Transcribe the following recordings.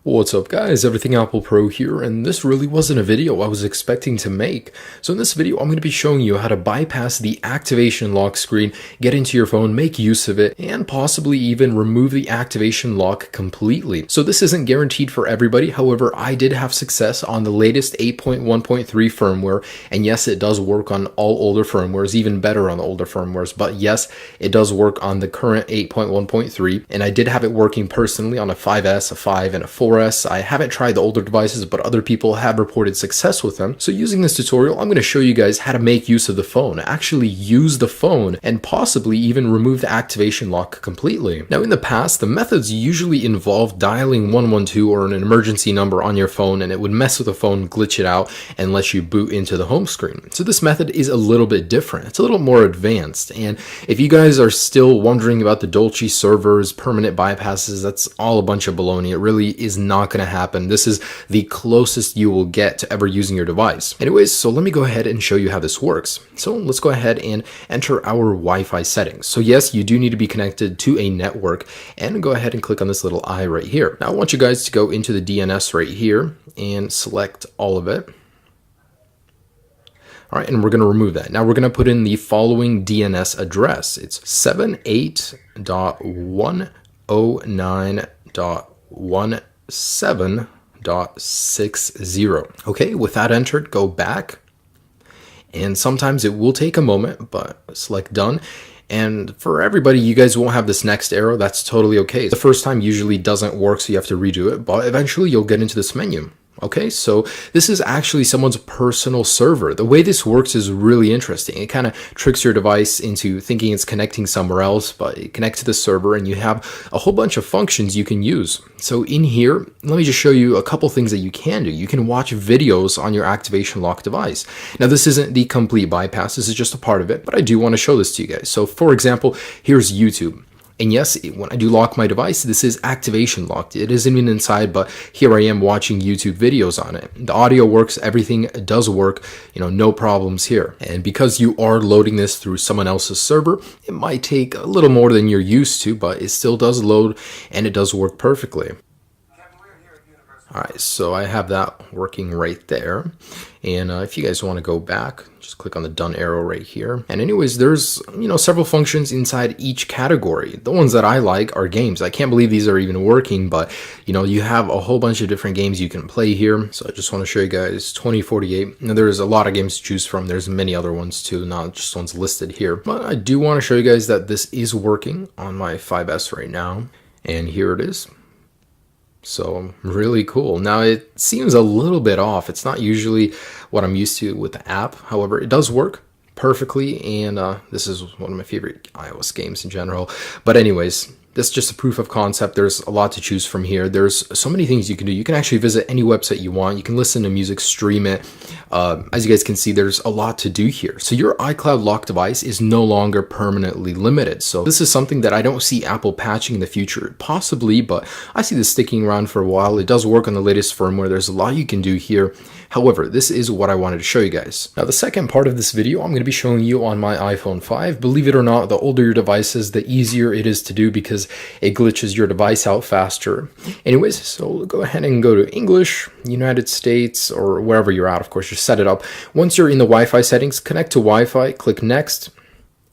What's up guys, Everything Apple Pro here, and this really wasn't a video I was expecting to make. So in this video, I'm going to be showing you how to bypass the activation lock screen, get into your phone, make use of it, and possibly even remove the activation lock completely. So this isn't guaranteed for everybody, however, I did have success on the latest 8.1.3 firmware, and yes, it does work on all older firmwares, even better on the older firmwares, but yes, it does work on the current 8.1.3, and I did have it working personally on a 5S, a 5, and a 4S. I haven't tried the older devices, but other people have reported success with them. So using this tutorial, I'm going to show you guys how to make use of the phone, actually use the phone, and possibly even remove the activation lock completely. Now in the past, the methods usually involved dialing 112 or an emergency number on your phone, and it would mess with the phone, glitch it out, and let you boot into the home screen. So this method is a little bit different. It's a little more advanced, and if you guys are still wondering about the Dolce servers, permanent bypasses, that's all a bunch of baloney. It really is not going to happen. This is the closest you will get to ever using your device. Anyways, so let me go ahead and show you how this works. So let's go ahead and enter our Wi-Fi settings. So yes, you do need to be connected to a network, and go ahead and click on this little eye right here. Now I want you guys to go into the DNS right here and select all of it. All right, and we're going to remove that. Now we're going to put in the following DNS address. It's 78.109.17.60. Okay, with that entered, go back. And sometimes it will take a moment, but select done. And for everybody, you guys won't have this next arrow. That's totally okay. The first time usually doesn't work, so you have to redo it, but eventually you'll get into this menu. Okay, so this is actually someone's personal server. The way this works is really interesting. It kind of tricks your device into thinking it's connecting somewhere else, but it connects to the server and you have a whole bunch of functions you can use. So in here, let me just show you a couple things that you can do. You can watch videos on your activation lock device. Now this isn't the complete bypass, this is just a part of it, but I do want to show this to you guys. So for example, here's YouTube. And yes, when I do lock my device, this is activation locked. It isn't even inside, but here I am watching YouTube videos on it. The audio works, everything does work, no problems here. And because you are loading this through someone else's server, it might take a little more than you're used to, but it still does load and it does work perfectly. All right, so I have that working right there. And if you guys want to go back, just click on the done arrow right here. And anyways, there's, several functions inside each category. The ones that I like are games. I can't believe these are even working, but you have a whole bunch of different games you can play here. So I just want to show you guys 2048. Now there's a lot of games to choose from. There's many other ones too, not just ones listed here. But I do want to show you guys that this is working on my 5S right now. And here it is. So really cool. Now it seems a little bit off. It's not usually what I'm used to with the app. However, it does work perfectly, and this is one of my favorite iOS games in general. But anyways, this is just a proof of concept. There's a lot to choose from here. There's so many things you can do. You can actually visit any website you want. You can listen to music, stream it. As you guys can see, there's a lot to do here. So your iCloud lock device is no longer permanently limited. So this is something that I don't see Apple patching in the future, possibly, but I see this sticking around for a while. It does work on the latest firmware. There's a lot you can do here. However, this is what I wanted to show you guys. Now, the second part of this video, I'm going to be showing you on my iPhone 5. Believe it or not, the older your device is, the easier it is to do because it glitches your device out faster. Anyways, so go ahead and go to English, United States, or wherever you're at. Of course, just set it up. Once you're in the Wi-Fi settings, connect to Wi-Fi, click Next,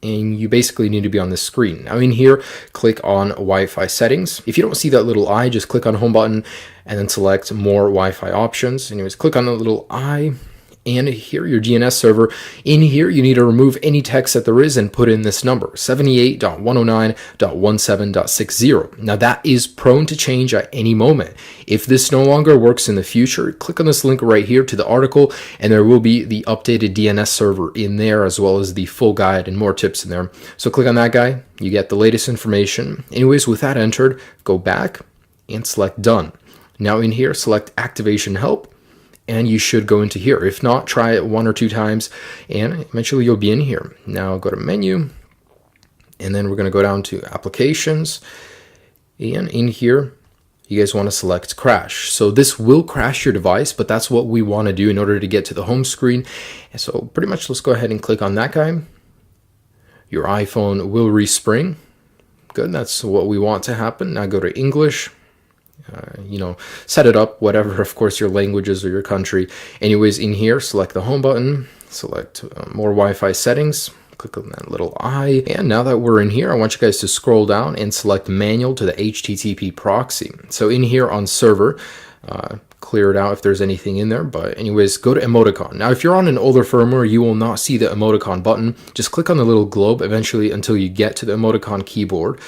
and you basically need to be on this screen. Now in here, click on Wi-Fi settings. If you don't see that little eye, just click on home button and then select more Wi-Fi options. Anyways, click on the little eye. And here, your DNS server. In here, you need to remove any text that there is and put in this number, 78.109.17.60. Now that is prone to change at any moment. If this no longer works in the future, click on this link right here to the article, and there will be the updated DNS server in there, as well as the full guide and more tips in there. So click on that guy, you get the latest information. Anyways, with that entered, go back and select done. Now in here, select activation help, and you should go into here. If not, try it 1 or 2 times, and eventually you'll be in here. Now go to menu, and then we're going to go down to applications, and in here, you guys want to select crash. So this will crash your device, but that's what we want to do in order to get to the home screen. And so pretty much let's go ahead and click on that guy. Your iPhone will respring. Good, that's what we want to happen. Now go to English, set it up, whatever, of course, your languages or your country. Anyways, in here, select the home button, select more Wi-Fi settings, click on that little eye. And now that we're in here, I want you guys to scroll down and select manual to the HTTP proxy. So in here on server, clear it out if there's anything in there. But anyways, go to emoticon. Now, if you're on an older firmware, you will not see the emoticon button. Just click on the little globe eventually until you get to the emoticon keyboard.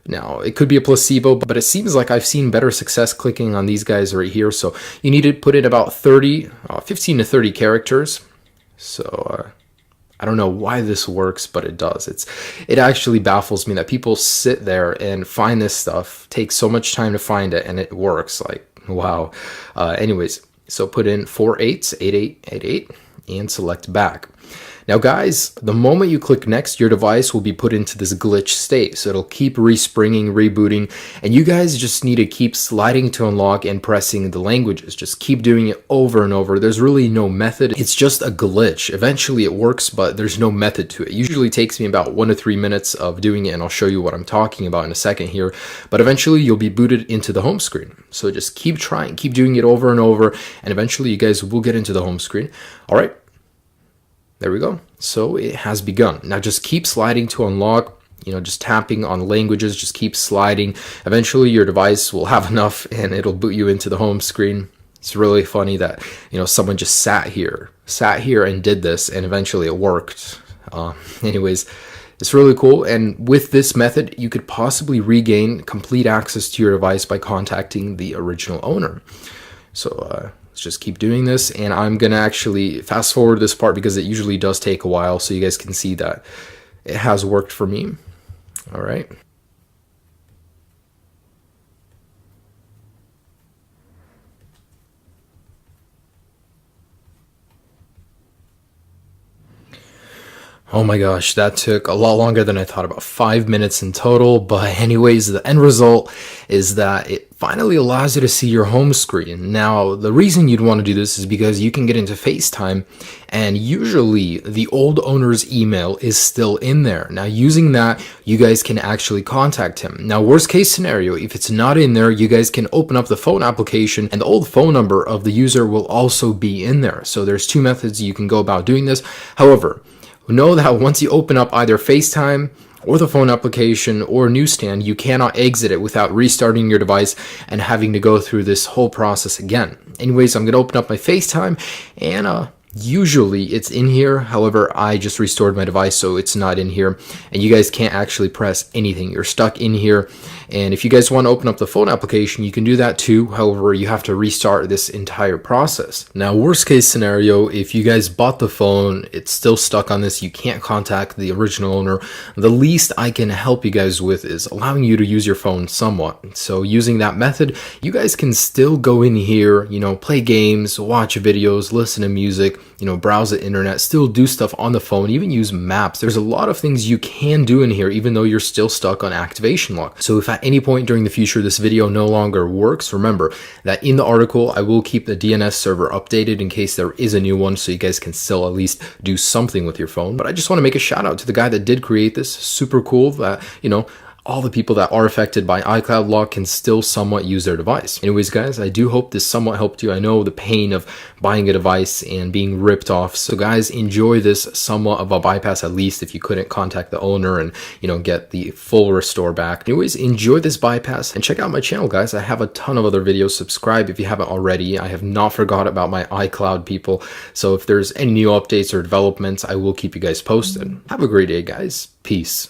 Now, it could be a placebo, but it seems like I've seen better success clicking on these guys right here. So you need to put in about 15 to 30 characters. So I don't know why this works, but it does. It actually baffles me that people sit there and find this stuff, take so much time to find it, and it works. Like, wow. Anyways, so put in 488888 and select back. Now guys, the moment you click next, your device will be put into this glitch state. So it'll keep respringing, rebooting, and you guys just need to keep sliding to unlock and pressing the languages. Just keep doing it over and over. There's really no method. It's just a glitch. Eventually it works, but there's no method to it. It usually takes me about 1 to 3 minutes of doing it, and I'll show you what I'm talking about in a second here. But eventually you'll be booted into the home screen. So just keep trying, keep doing it over and over, and eventually you guys will get into the home screen. All right. There we go. So it has begun. Now just keep sliding to unlock, just tapping on languages, just keep sliding. Eventually your device will have enough and it'll boot you into the home screen. It's really funny that, someone just sat here and did this, and eventually it worked. Anyways, it's really cool. And with this method, you could possibly regain complete access to your device by contacting the original owner. So, let's just keep doing this, and I'm gonna actually fast forward this part because it usually does take a while, so you guys can see that it has worked for me. All right. Oh my gosh, that took a lot longer than I thought, about 5 minutes in total. But anyways, the end result is that it finally allows you to see your home screen. Now, the reason you'd want to do this is because you can get into FaceTime, and usually the old owner's email is still in there. Now, using that, you guys can actually contact him. Now, worst case scenario, if it's not in there, you guys can open up the phone application, and the old phone number of the user will also be in there. So there's 2 methods you can go about doing this. However, know that once you open up either FaceTime or the phone application or Newsstand, you cannot exit it without restarting your device and having to go through this whole process again. Anyways, I'm going to open up my FaceTime, and usually it's in here. However, I just restored my device, so it's not in here, and you guys can't actually press anything. You're stuck in here. And if you guys want to open up the phone application, you can do that too. However, you have to restart this entire process. Now, worst case scenario, if you guys bought the phone, it's still stuck on this, you can't contact the original owner, the least I can help you guys with is allowing you to use your phone somewhat. So using that method, you guys can still go in here, play games, watch videos, listen to music, browse the internet, still do stuff on the phone, even use maps. There's a lot of things you can do in here, even though you're still stuck on activation lock. So if at any point during the future this video no longer works, remember that in the article I will keep the DNS server updated in case there is a new one, so you guys can still at least do something with your phone. But I just want to make a shout out to the guy that did create this. Super cool that, all the people that are affected by iCloud lock can still somewhat use their device. Anyways, guys, I do hope this somewhat helped you. I know the pain of buying a device and being ripped off. So guys, enjoy this somewhat of a bypass, at least if you couldn't contact the owner and, get the full restore back. Anyways, enjoy this bypass and check out my channel, guys. I have a ton of other videos. Subscribe if you haven't already. I have not forgot about my iCloud people. So if there's any new updates or developments, I will keep you guys posted. Have a great day, guys. Peace.